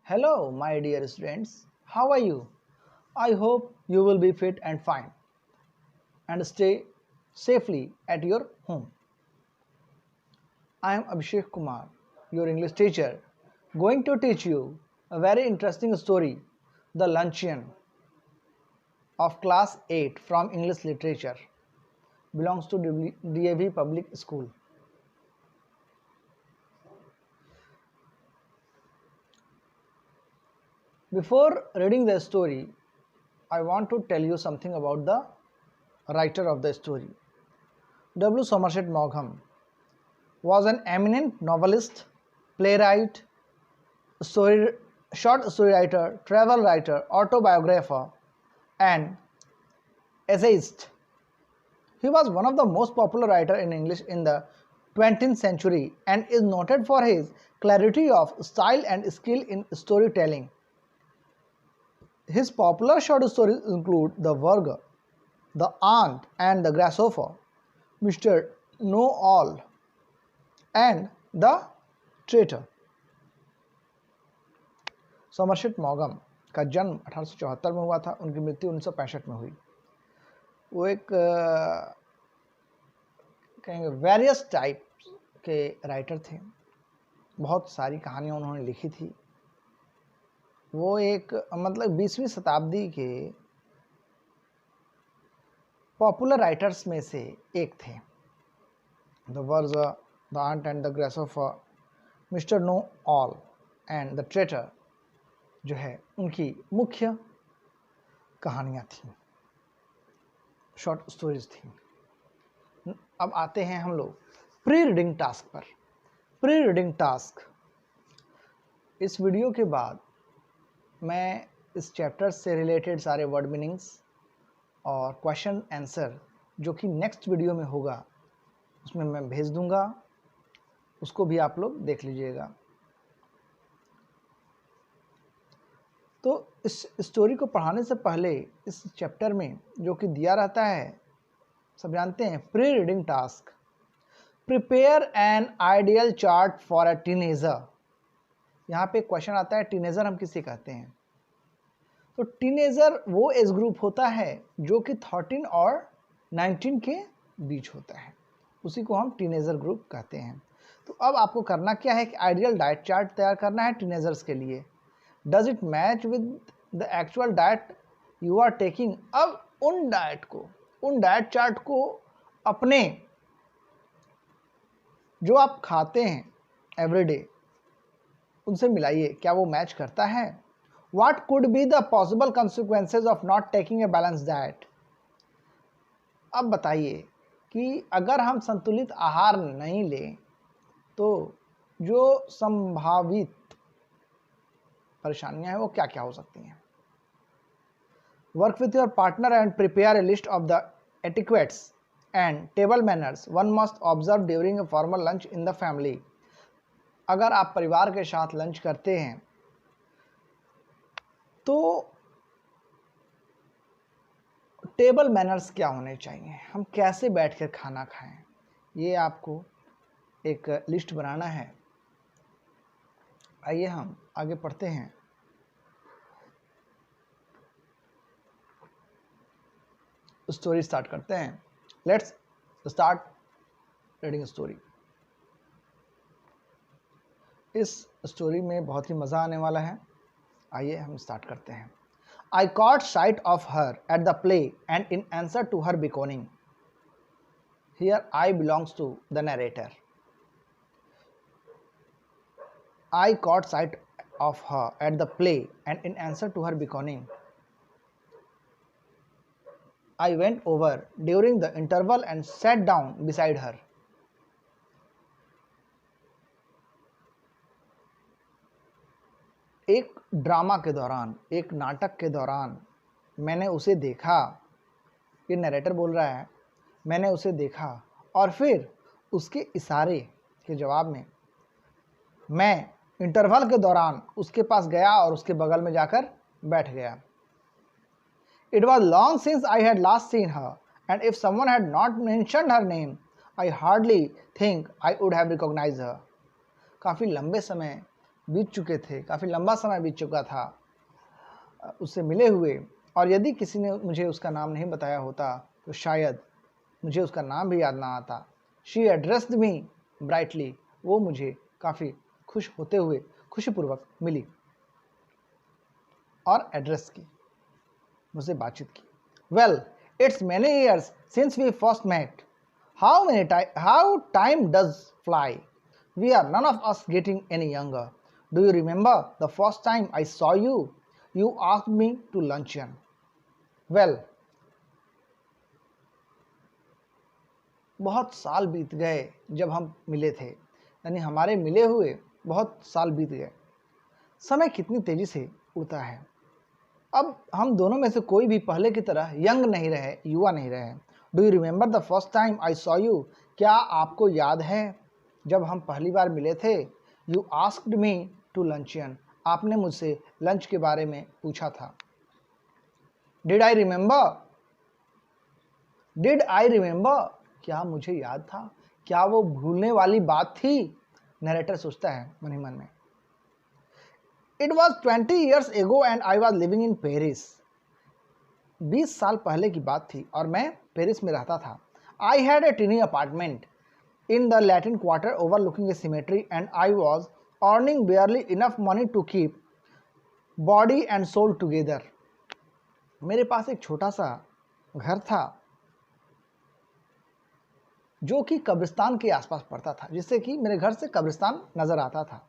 Hello, my dear students. How are you? I hope you will be fit and fine and stay safely at your home. I am Abhishek Kumar, your English teacher, going to teach you a very interesting story, The Luncheon of Class 8 from English Literature, belongs to DAV Public School. Before reading the story, I want to tell you something about the writer of the story. W. Somerset Maugham was an eminent novelist, playwright, story, short story writer, travel writer, autobiographer, and essayist. He was one of the most popular writers in English in the 20th century and is noted for his clarity of style and skill in storytelling. His popular short stories include The Virgo, The Ant and the Grasshopper, Mr. Know-All, and The Traitor. Somerset मॉगम का जन्म 1874 में हुआ था, उनकी मृत्यु 1965 में हुई। वो एक कहेंगे वेरियस टाइप के राइटर थे, बहुत सारी कहानियाँ उन्होंने लिखी थी। वो एक मतलब 20वीं शताब्दी के पॉपुलर राइटर्स में से एक थे। The verger, the ant and the grasshopper, mister know all and the traitor जो है उनकी मुख्य कहानियाँ थीं, शॉर्ट स्टोरीज थीं। अब आते हैं हम लोग प्री रीडिंग टास्क पर। प्री रीडिंग टास्क, इस वीडियो के बाद मैं इस चैप्टर से रिलेटेड सारे वर्ड मीनिंग्स और क्वेश्चन आंसर जो कि नेक्स्ट वीडियो में होगा उसमें मैं भेज दूंगा, उसको भी आप लोग देख लीजिएगा। तो इस स्टोरी को पढ़ाने से पहले इस चैप्टर में जो कि दिया रहता है, सब जानते हैं, pre reading task. Prepare an ideal chart for a teenager. यहाँ पे क्वेश्चन आता है टीनेजर हम किसे कहते हैं। तो टीनेजर वो एज ग्रुप होता है जो कि 13 और 19 के बीच होता है, उसी को हम टीनेजर ग्रुप कहते हैं। तो अब आपको करना क्या है कि आइडियल डाइट चार्ट तैयार करना है टीनेजर्स के लिए। Does it match with the actual diet you are taking. अब उन डाइट चार्ट को अपने जो आप खाते हैं एवरीडे उनसे मिलाइए, क्या वो मैच करता है। What could be the possible consequences of not taking a balanced diet? अब बताइए कि अगर हम संतुलित आहार नहीं लें तो जो संभावित परेशानियां हैं वो क्या क्या हो सकती हैं। Work with your partner and prepare a list of the etiquettes and table manners one must observe during a formal lunch in the family. अगर आप परिवार के साथ लंच करते हैं तो टेबल मैनर्स क्या होने चाहिए, हम कैसे बैठकर खाना खाएं, ये आपको एक लिस्ट बनाना है। आइए हम आगे पढ़ते हैं। स्टोरी स्टार्ट करते हैं। Let's start reading story. इस स्टोरी में बहुत ही मज़ा आने वाला है। आइए हम स्टार्ट करते हैं। I caught sight of her at the play and in answer to her beckoning. Here I belongs to the narrator. I caught sight of her at the play and in answer to her beckoning. I went over during the interval and sat down beside her. एक drama के दौरान, एक नाटक के दौरान मैंने उसे देखा, ये नरेटर बोल रहा है, मैंने उसे देखा और फिर उसके इशारे के जवाब में मैं इंटरवल के दौरान उसके पास गया और उसके बगल में जाकर बैठ गया। It was long since I had last seen her and if someone had not mentioned her name, I hardly think I would have recognized her. काफ़ी लंबे समय बीत चुके थे, काफ़ी लंबा समय बीत चुका था उससे मिले हुए, और यदि किसी ने मुझे उसका नाम नहीं बताया होता तो शायद मुझे उसका नाम भी याद ना आता। शी एड्रेस्ड मी ब्राइटली, वो मुझे काफ़ी खुश होते हुए खुशीपूर्वक मिली और एड्रेस की, मुझसे बातचीत की। Well, it's many years since we first met, how time does fly, we are none of us getting any younger, do you remember the first time I saw you, you asked me to luncheon. Well, बहुत साल बीत गए जब हम मिले थे, यानी हमारे मिले हुए बहुत साल बीत गए। समय कितनी तेजी से उड़ता है। अब हम दोनों में से कोई भी पहले की तरह यंग नहीं रहे, युवा नहीं रहे। Do you remember the first time I saw you, क्या आपको याद है जब हम पहली बार मिले थे। You asked me to luncheon, आपने मुझसे लंच के बारे में पूछा था। डिड आई रिमेंबर, क्या मुझे याद था, क्या वो भूलने वाली बात थी। नरेटर सोचता है मन ही मन में। It was 20 years ago and I was living in Paris, 20 साल पहले की बात थी और मैं पेरिस में रहता था। I had a tiny apartment in the Latin Quarter overlooking a cemetery and I was earning barely enough money to keep body and soul together. मेरे पास एक छोटा सा घर था जो कि कब्रिस्तान के आसपास पड़ता था, जिससे कि मेरे घर से कब्रिस्तान नज़र आता था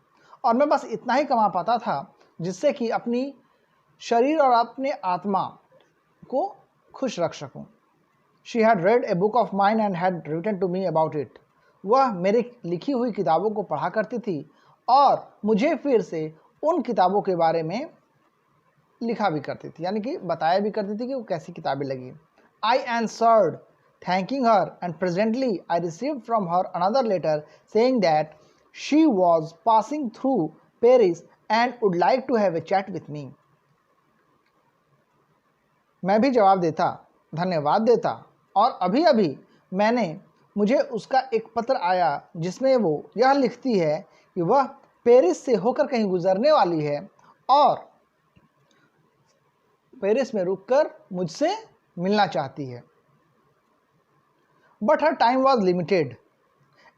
और मैं बस इतना ही कमा पाता था जिससे कि अपनी शरीर और अपने आत्मा को खुश रख सकूं। She had read a book of mine and had written to me about it, वह मेरी लिखी हुई किताबों को पढ़ा करती थी और मुझे फिर से उन किताबों के बारे में लिखा भी करती थी, यानी कि बताया भी करती थी कि वो कैसी किताबें लगी। आई answered thanking her and presently I received from her another letter saying that she was passing through Paris and would like to have a chat with me. मैं भी जवाब देता, धन्यवाद देता और अभी अभी मुझे उसका एक पत्र आया जिसमें वो यह लिखती है कि वह पेरिस से होकर कहीं गुजरने वाली है और पेरिस में रुककर मुझसे मिलना चाहती है। But her time was limited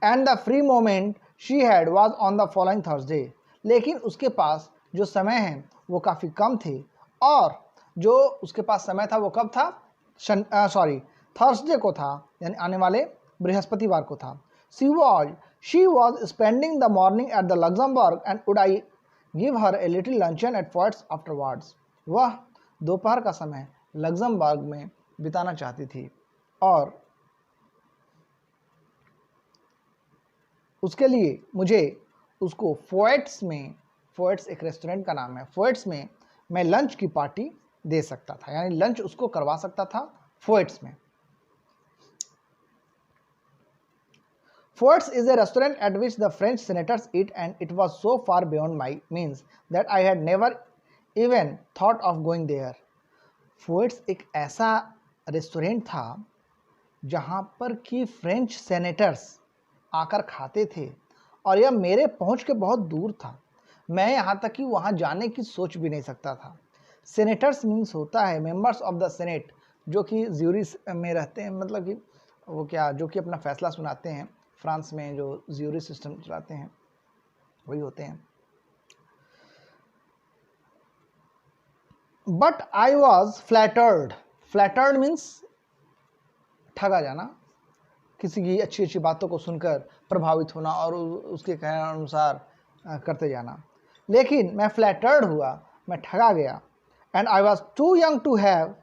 and the free moment she had was on the following Thursday. लेकिन उसके पास जो समय है वो काफ़ी कम थे और जो उसके पास समय था वो कब था, थर्सडे को था, यानी आने वाले बृहस्पतिवार को था। She was spending the morning at the Luxembourg and would I give her a little luncheon at Foyt's afterwards. वह दोपहर का समय लग्जमबर्ग में बिताना चाहती थी और उसके लिए मुझे उसको फोएट्स एक रेस्टोरेंट का नाम है, फोएट्स में मैं लंच की पार्टी दे सकता था, यानी लंच उसको करवा सकता था फोएट्स में। Foyot's is a restaurant at which the French senators eat and it was so far beyond my means that I had never even thought of going there. Foyot's एक ऐसा रेस्टोरेंट था जहाँ पर कि फ्रेंच सेनेटर्स आकर खाते थे और यह मेरे पहुंच के बहुत दूर था। मैं यहाँ तक कि वहाँ जाने की सोच भी नहीं सकता था। सेनेटर्स मीन्स होता है मेंबर्स ऑफ द सेनेट, जो कि ज्यूरी में रहते हैं, मतलब कि वो क्या, जो कि अपना फैसला सुनाते हैं। फ्रांस में जो ज्यूरी सिस्टम चलाते हैं वही होते हैं। But I was flattered means ठगा जाना, किसी की अच्छी अच्छी बातों को सुनकर प्रभावित होना और उसके कहने अनुसार करते जाना। लेकिन मैं फ्लैटर्ड हुआ, मैं ठगा गया। And I was too young to have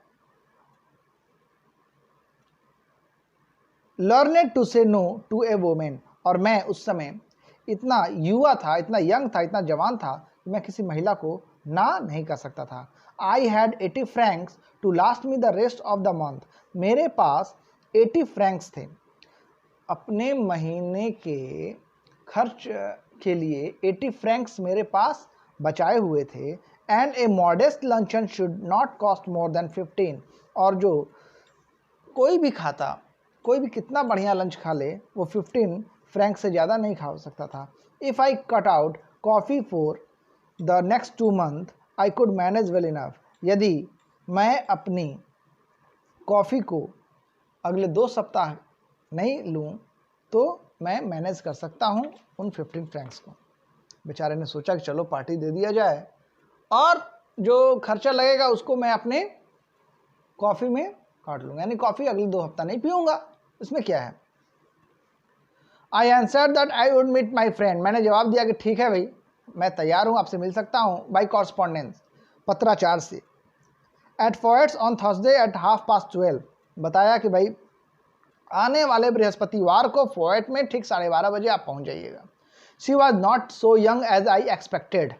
learned to say no to a women, और मैं उस समय इतना युवा था, इतना यंग था, इतना जवान था कि मैं किसी महिला को ना नहीं कर सकता था। I had 80 francs to last me the rest of the month, मेरे पास 80 francs थे अपने महीने के खर्च के लिए। 80 francs मेरे पास बचाए हुए थे। And A modest luncheon should not cost more than 15, और जो कोई भी खाता, कोई भी कितना बढ़िया लंच खा ले वो 15 francs से ज़्यादा नहीं खा सकता था। If I cut out coffee for the next 2 months I could manage well enough. यदि मैं अपनी कॉफ़ी को अगले 2 सप्ताह नहीं लूँ तो मैं मैनेज कर सकता हूँ उन 15 फ्रैंक्स को। बेचारे ने सोचा कि चलो पार्टी दे दिया जाए और जो खर्चा लगेगा उसको मैं अपने कॉफ़ी में काट लूँगा, यानी कॉफ़ी अगले 2 हफ्ता नहीं पीऊँगा, इसमें क्या है। I answer that I would meet my friend. मैंने जवाब दिया कि ठीक है भाई, मैं तैयार हूँ, आपसे मिल सकता हूँ बाई कॉरस्पॉन्डेंस, पत्राचार से। At Foyot's on Thursday at 12:30। बताया कि भाई आने वाले बृहस्पतिवार को फोर्ट में ठीक 12:30 बजे आप पहुँच जाइएगा। She was not so young as I expected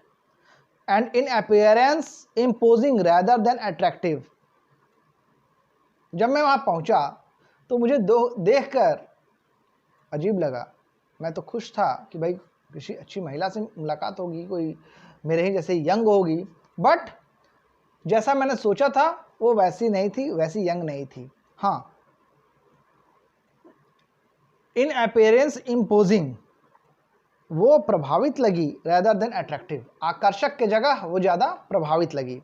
and in appearance imposing rather than attractive. जब मैं वहाँ पहुँचा तो मुझे देखकर अजीब लगा। मैं तो खुश था कि भाई किसी अच्छी महिला से मुलाकात होगी, कोई मेरे ही जैसे यंग होगी, बट जैसा मैंने सोचा था वो वैसी नहीं थी, वैसी यंग नहीं थी। हाँ, इन अपीयरेंस इम्पोजिंग, वो प्रभावित लगी, रेदर देन अट्रैक्टिव, आकर्षक के जगह वो ज़्यादा प्रभावित लगी।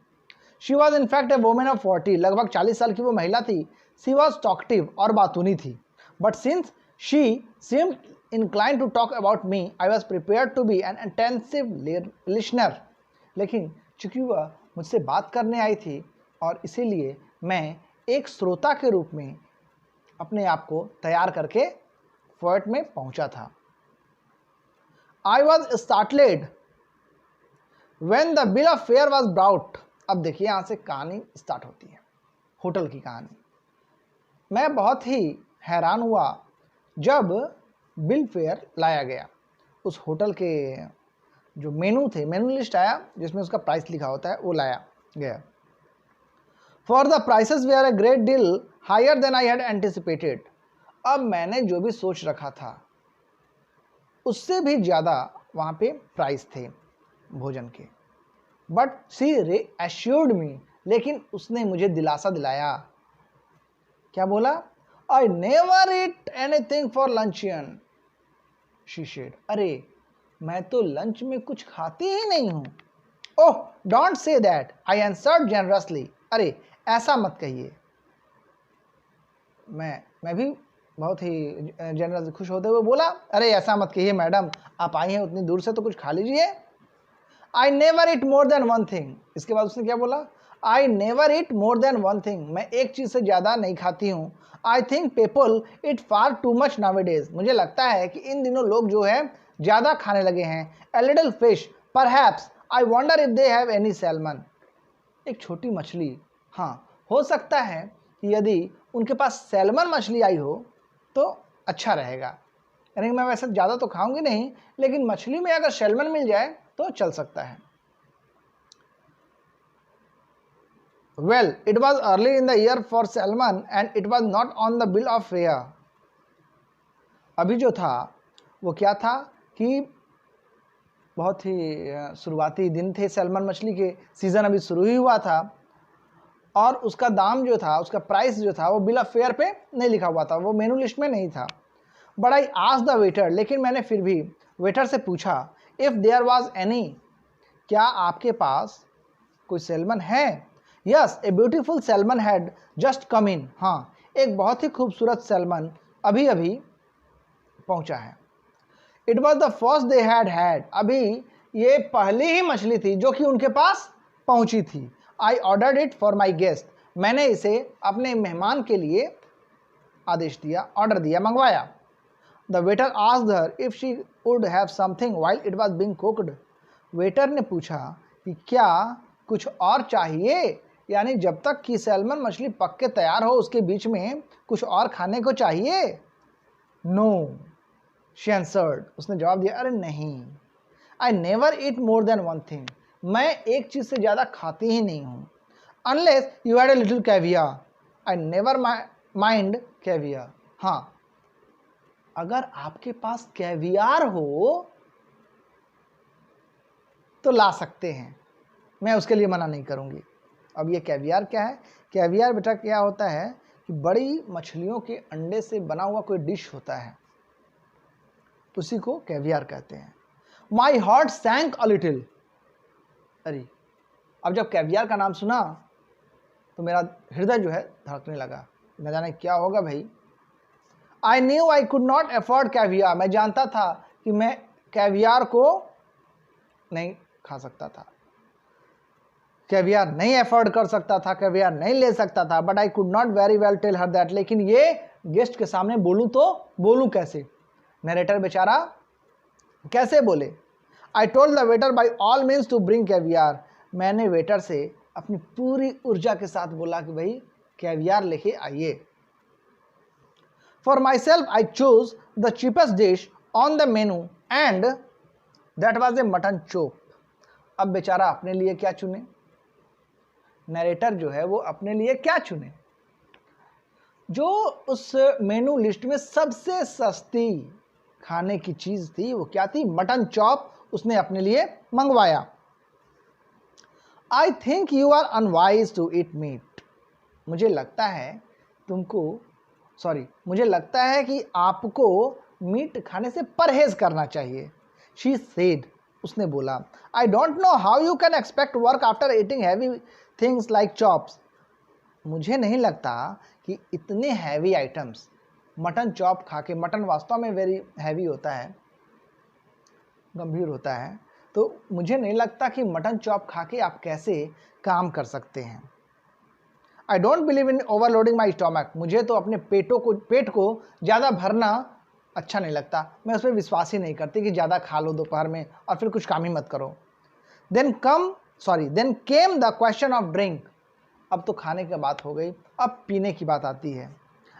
She was in fact A women of 40, लगभग 40 साल की वो महिला थी। शी वॉज टॉकटिव, और बातूनी थी। But since she seemed inclined to talk about me, I was prepared to be an attentive listener। लेकिन चूंकि वह मुझसे बात करने आई थी और इसीलिए मैं एक श्रोता के रूप में अपने आप को तैयार करके फोर्ट में पहुंचा था। I was startled when the bill of fare was brought। अब देखिए यहाँ से कहानी स्टार्ट होती है, होटल की कहानी। मैं बहुत ही हैरान हुआ जब बिल फेयर लाया गया। उस होटल के जो मेनू थे, मेनू लिस्ट आया जिसमें उसका प्राइस लिखा होता है, वो लाया गया। For the prices they are a great deal higher than I had anticipated. अब मैंने जो भी सोच रखा था उससे भी ज़्यादा वहाँ पे प्राइस थे भोजन के। बट शी एश्योर्ड मी, लेकिन उसने मुझे दिलासा दिलाया। क्या बोला? I never eat anything for luncheon, she said। अरे मैं तो लंच में कुछ खाती ही नहीं हूँ। Oh don't say that, I answered generously। अरे ऐसा मत कहिए। मैं भी बहुत ही जनरस खुश होते हुए बोला, अरे ऐसा मत कहिए मैडम, आप आई हैं उतनी दूर से तो कुछ खा लीजिए। I never eat more than one thing। इसके बाद उसने क्या बोला? I never eat more than one thing। मैं एक चीज़ से ज़्यादा नहीं खाती हूँ। I think people eat far too much nowadays। मुझे लगता है कि इन दिनों लोग जो है ज़्यादा खाने लगे हैं। A little fish, perhaps। I wonder if they have any salmon। एक छोटी मछली, हाँ हो सकता है कि यदि उनके पास सैल्मन मछली आई हो तो अच्छा रहेगा। यानी मैं वैसे ज़्यादा तो खाऊंगी नहीं, लेकिन मछली में अगर सैल्मन मिल जाए तो चल सकता है। Well, it was early in the year for salmon and it was not on the bill of fare। अभी जो था वो क्या था कि बहुत ही शुरुआती दिन थे सैल्मन मछली के, सीज़न अभी शुरू ही हुआ था और उसका दाम जो था, उसका प्राइस जो था वो बिल ऑफ फेयर पे नहीं लिखा हुआ था, वो मेनू लिस्ट में नहीं था। But I asked the waiter, लेकिन मैंने फिर भी वेटर से पूछा, इफ़ देयर वाज एनी, क्या आपके पास कोई सैल्मन है? Yes, a beautiful salmon had just come in. हाँ, एक बहुत ही खूबसूरत सैल्मन अभी अभी पहुंचा है। It was the first they had. अभी ये पहली ही मछली थी जो कि उनके पास पहुंची थी। I ordered it for my guest. मैंने इसे अपने मेहमान के लिए आदेश दिया, ऑर्डर दिया, मंगवाया। The waiter asked her if she would have something while it was being cooked. Waiter ने पूछा कि क्या कुछ और चाहिए, यानी जब तक कि सैल्मन मछली पक के तैयार हो उसके बीच में कुछ और खाने को चाहिए? No, she answered. उसने जवाब दिया, अरे नहीं। I never eat more than one thing. मैं एक चीज़ से ज़्यादा खाती ही नहीं हूँ। Unless you had a little caviar, I never mind caviar. हाँ, अगर आपके पास कैवियर हो तो ला सकते हैं, मैं उसके लिए मना नहीं करूँगी। अब ये कैवियर क्या है? कैवियर बेटा क्या होता है कि बड़ी मछलियों के अंडे से बना हुआ कोई डिश होता है, उसी को कैवियर कहते हैं। My heart sank a little. अरे अब जब कैवियर का नाम सुना तो मेरा हृदय जो है धड़कने लगा, न जाने क्या होगा भाई। I knew I could not afford caviar. मैं जानता था कि मैं कैवियर को नहीं खा सकता था, कैवियर नहीं अफोर्ड कर सकता था, कैवियर नहीं ले सकता था। But I could not very well tell her that. लेकिन ये गेस्ट के सामने बोलूं तो बोलूं कैसे? नरेटर बेचारा कैसे बोले? I told the waiter by all means to bring caviar. मैंने वेटर से अपनी पूरी ऊर्जा के साथ बोला कि भाई कैवियर लेके आइए। For my self I choose the cheapest dish on the menu and that was a mutton chop. अब बेचारा अपने लिए क्या चुने? नरेटर जो है वो अपने लिए क्या चुने? जो उस मेनू लिस्ट में सबसे सस्ती खाने की चीज थी वो क्या थी? मटन चॉप उसने अपने लिए मंगवाया। I think you are unwise to eat meat. मुझे लगता है कि आपको मीट खाने से परहेज करना चाहिए। शी सेड, उसने बोला। I don't know how you can expect work after eating heavy things like chops. मुझे नहीं लगता कि इतने हैवी आइटम्स मटन चॉप खा के, मटन वास्तव में वेरी हैवी होता है, गंभीर होता है, तो मुझे नहीं लगता कि मटन चॉप खा के आप कैसे काम कर सकते हैं। I don't believe in overloading my stomach. मुझे तो अपने पेट को ज़्यादा भरना अच्छा नहीं लगता। मैं उस पर विश्वास ही नहीं करती कि ज़्यादा खा लो दोपहर में और फिर कुछ काम ही मत करो। Then came the question of drink. अब तो खाने की बात हो गई, अब पीने की बात आती है।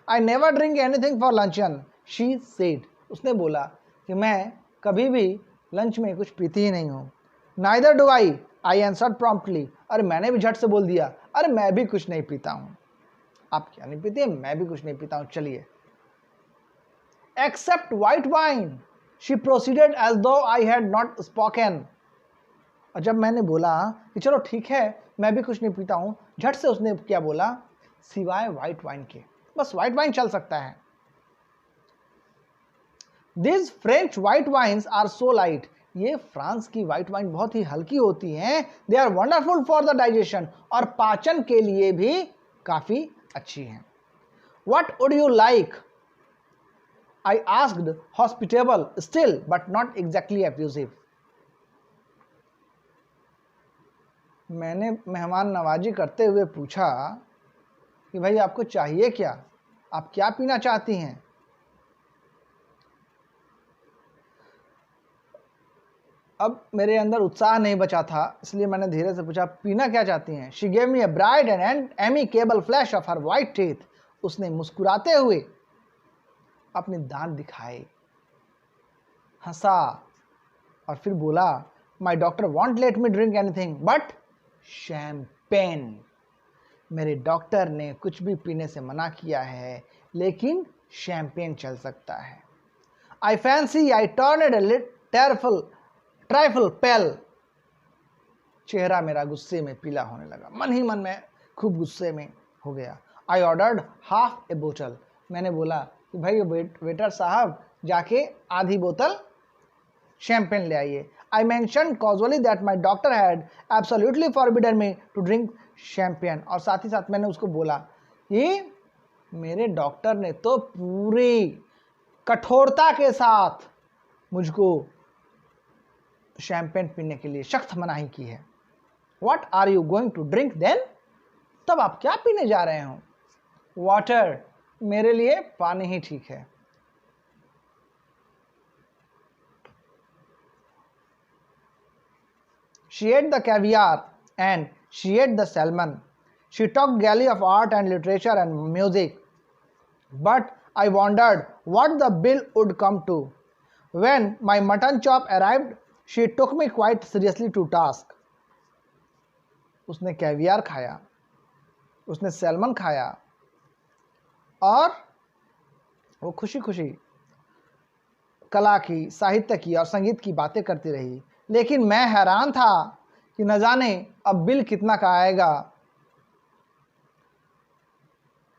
I never drink anything for luncheon, she said. उसने बोला कि मैं कभी भी लंच में कुछ पीती ही नहीं हूँ। Neither do I answered promptly. अरे मैंने भी झट से बोल दिया, अरे मैं भी कुछ नहीं पीता हूँ। आप क्या नहीं पीते? मैं भी कुछ नहीं पीता हूँ। चलिए। Except white wine, she proceeded as though I had not spoken. और जब मैंने बोला कि चलो ठीक है मैं भी कुछ नहीं पीता हूँ, झट से उसने क्या बोला? सिवाय वाइट वाइन के, बस वाइट वाइन चल सकता है। This French white wines are so light. ये फ्रांस की वाइट वाइन बहुत ही हल्की होती हैं। They are wonderful for the digestion, और पाचन के लिए भी काफी अच्छी हैं। What would you like? I asked, hospitable still but not exactly abusive. मैंने मेहमान नवाजी करते हुए पूछा कि भाई आपको चाहिए क्या? आप क्या पीना चाहती हैं? अब मेरे अंदर उत्साह नहीं बचा था, इसलिए मैंने धीरे से पूछा, पीना क्या चाहती हैं? She gave me a bright and amicable flash of her white teeth. उसने मुस्कुराते हुए अपने दांत दिखाए, हंसा और फिर बोला, माई doctor won't let me drink anything but champagne. मेरे डॉक्टर ने कुछ भी पीने से मना किया है, लेकिन शैम्पेन चल सकता है। आई फैंसी आई टर्नेड ट्राइफल पेल। चेहरा मेरा गुस्से में पीला होने लगा, मन ही मन में खूब गुस्से में हो गया। आई ऑर्डर्ड हाफ ए बोतल। मैंने बोला कि भाई वेटर साहब जाके आधी बोतल शैम्पेन ले आइए। I mention casually that my doctor had absolutely forbidden me to drink champagne. और साथ ही साथ मैंने उसको बोला कि मेरे डॉक्टर ने तो पूरी कठोरता के साथ मुझको शैम्पेन पीने के लिए सख्त मनाही की है। What are you going to drink then? तब आप क्या पीने जा रहे हो? वाटर, मेरे लिए पानी ही ठीक है। She ate the caviar and she ate the salmon. She talked gaily of art and literature and music. But I wondered what the bill would come to. When my mutton chop arrived, she took me quite seriously to task. उसने caviar खाया, उसने salmon खाया और वो खुशी खुशी कला की, साहित्य की और संगीत की बातें करती रही। लेकिन मैं हैरान था कि न जाने अब बिल कितना का आएगा।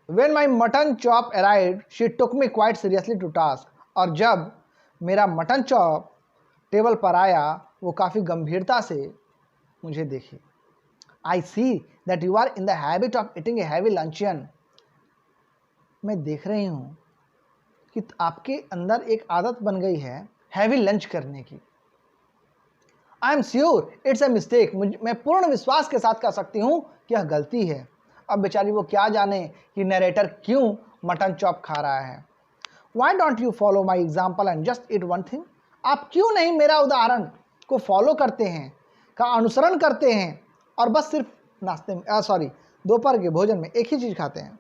When my mutton chop arrived, she took me quite seriously to task. और जब मेरा मटन चॉप टेबल पर आया वो काफ़ी गंभीरता से मुझे देखे। I see that you are in the habit of eating a heavy luncheon. मैं देख रही हूँ कि आपके अंदर एक आदत बन गई है हैवी लंच करने की। आई am sure it's a mistake. मैं पूर्ण विश्वास के साथ कह सकती हूँ कि यह गलती है। अब बेचारी वो क्या जाने कि नरेटर क्यों मटन चॉप खा रहा है। Why don't you follow my example and just it one thing. आप क्यों नहीं मेरा उदाहरण को फॉलो करते हैं, का अनुसरण करते हैं और बस सिर्फ नाश्ते में दोपहर के भोजन में एक ही चीज़ खाते हैं।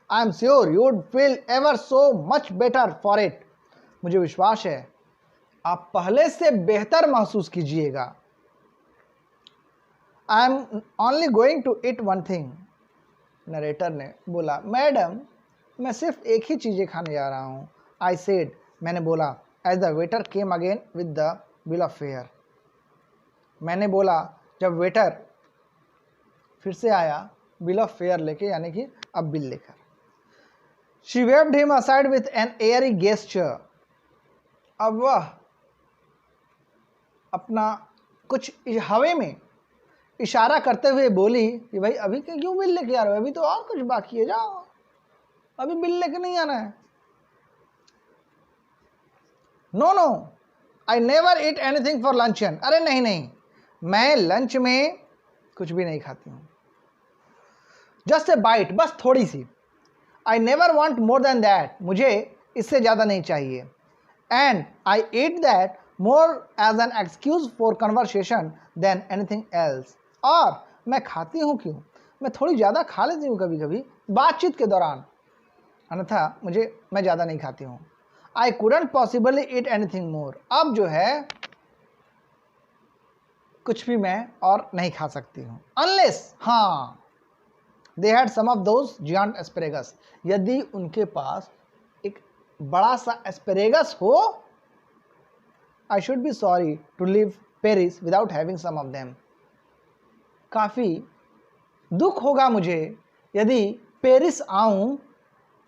I am sure you would feel ever so much better for it. मुझे विश्वास है आप पहले से बेहतर महसूस कीजिएगा। I am only going to eat one thing. Narrator ने बोला, मैडम मैं सिर्फ एक ही चीज़ें खाने जा रहा हूँ। आई सेड, मैंने बोला, as the waiter came again with the bill of fare. मैंने बोला जब वेटर फिर से आया बिल ऑफ फेयर लेके, यानी कि अब बिल लेकर। She waived him aside with an Airy gesture. अब वह अपना कुछ हवे में इशारा करते हुए बोली कि भाई अभी क्यों बिल लेके आ रहे हो, अभी तो और कुछ बाकी है, जाओ अभी बिल लेके नहीं आना है। No no I never eat anything for luncheon. अरे नहीं नहीं, मैं लंच में कुछ भी नहीं खाती हूँ। जस्ट ए बाइट, बस थोड़ी सी। I never want more than that. मुझे इससे ज़्यादा नहीं चाहिए। And I eat that more as an excuse for conversation than anything else. और मैं खाती हूँ क्यों, मैं थोड़ी ज़्यादा खा लेती हूँ कभी कभी बातचीत के दौरान, अन्यथा मैं ज़्यादा नहीं खाती हूँ। I couldn't possibly eat anything more. अब जो है कुछ भी मैं और नहीं खा सकती हूँ। अनलेस, हाँ, they had some of those giant asparagus. यदि उनके पास एक बड़ा सा एस्पेरेगस हो। I should be sorry to leave Paris without having some of them. काफ़ी दुख होगा मुझे यदि पेरिस आऊं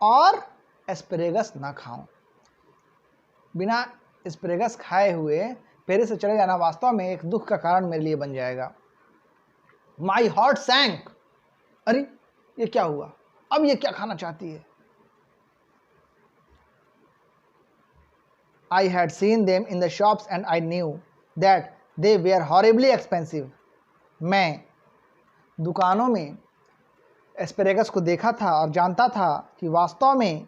और एस्पेरेगस ना खाऊं। बिना एस्पेरेगस खाए हुए पेरिस से चले जाना वास्तव में एक दुख का कारण मेरे लिए बन जाएगा। My heart sank. अरे ये क्या हुआ, अब ये क्या खाना चाहती है। I had seen them in the shops and I knew that they were horribly expensive. मैं दुकानों में एस्पेरेगस को देखा था और जानता था कि वास्तव में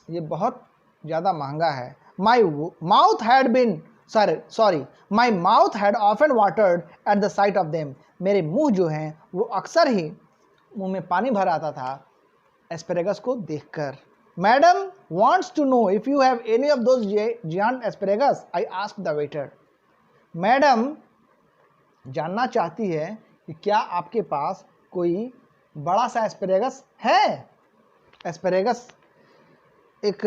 ये बहुत ज़्यादा महंगा है। My mouth had been my mouth had often watered at the sight of them. मेरे मुंह जो हैं वो अक्सर ही मुंह में पानी भर आता था एस्पेरेगस को देखकर। Madam wants to know if you have any of those giant asparagus. I asked the waiter. Madam जानना चाहती है कि क्या आपके पास कोई बड़ा सा एस्पेरेगस है। एस्पेरेगस एक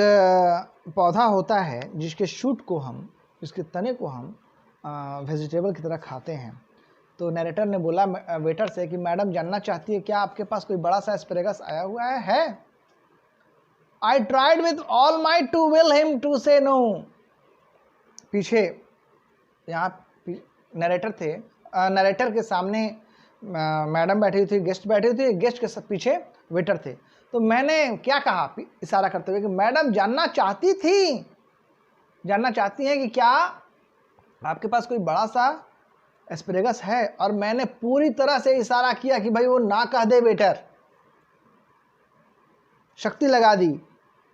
पौधा होता है जिसके शूट को हम, जिसके तने को हम वेजिटेबल की तरह खाते हैं। तो नरेटर ने बोला वेटर से कि मैडम जानना चाहती है क्या आपके पास कोई बड़ा सा एस्पेरेगस आया हुआ है। I tried with all might to will him to say no. पीछे यहाँ नरेटर थे, नरेटर के सामने मैडम बैठी हुई थी, गेस्ट बैठी हुई थी, गेस्ट के पीछे वेटर थे। तो मैंने क्या कहा इशारा करते हुए कि मैडम जानना चाहती हैं कि क्या आपके पास कोई बड़ा सा एस्पेरेगस है। और मैंने पूरी तरह से इशारा किया कि भाई वो ना कह दे वेटर, शक्ति लगा दी।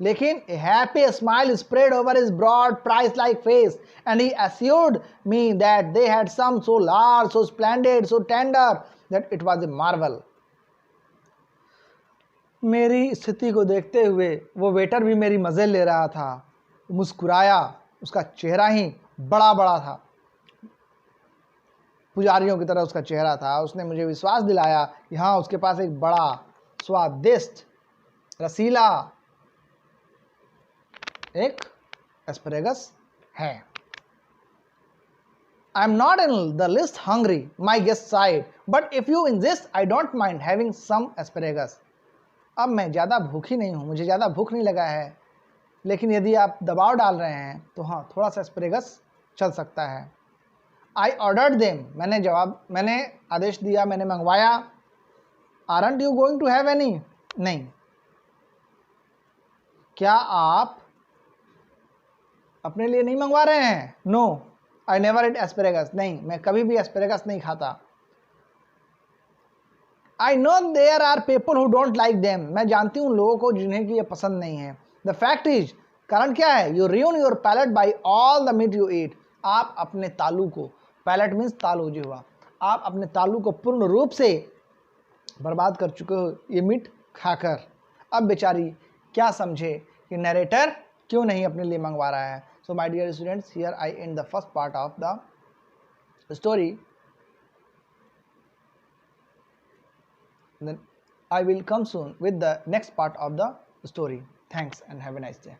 लेकिन a happy smile spread over his broad price-like face and he assured me that they had some so large, so splendid, so tender that it was a marvel. मेरी स्थिति को देखते हुए वो वेटर भी मेरी मज़े ले रहा था, मुस्कुराया, उसका चेहरा ही बड़ा बड़ा था, पुजारियों की तरह उसका चेहरा था। उसने मुझे विश्वास दिलाया कि हाँ उसके पास एक बड़ा स्वादिष्ट रसीला एक एस्पेरेगस है। I am not in the least hungry, my guest sighed, but if you insist, I don't mind having some asparagus. अब मैं ज़्यादा भूखी नहीं हूँ, मुझे ज़्यादा भूख नहीं लगा है, लेकिन यदि आप दबाव डाल रहे हैं तो हाँ थोड़ा सा एस्पेरेगस चल सकता है। आई ऑर्डर्ड देम, मैंने आदेश दिया, मैंने मंगवाया। Aren't you going to have any, नहीं। क्या आप अपने लिए नहीं मंगवा रहे हैं? No I never eat asparagus, नहीं मैं कभी भी एस्पेरेगस नहीं खाता। I know there are people who don't like them, मैं जानती हूँ लोगों को जिन्हें कि ये पसंद नहीं है। द फैक्ट इज, कारण क्या है? You ruin your palate by all the meat you eat, आप अपने तालू को, पैलेट मीन्स तालू जो हुआ, आप अपने तालू को पूर्ण रूप से बर्बाद कर चुके हो ये मीट खाकर। अब बेचारी क्या समझे कि नरेटर क्यों नहीं अपने लिए मंगवा रहा है। So my dear students, here I end the first part of the story. Then I will come soon with the next part of the story. Thanks and have a nice day.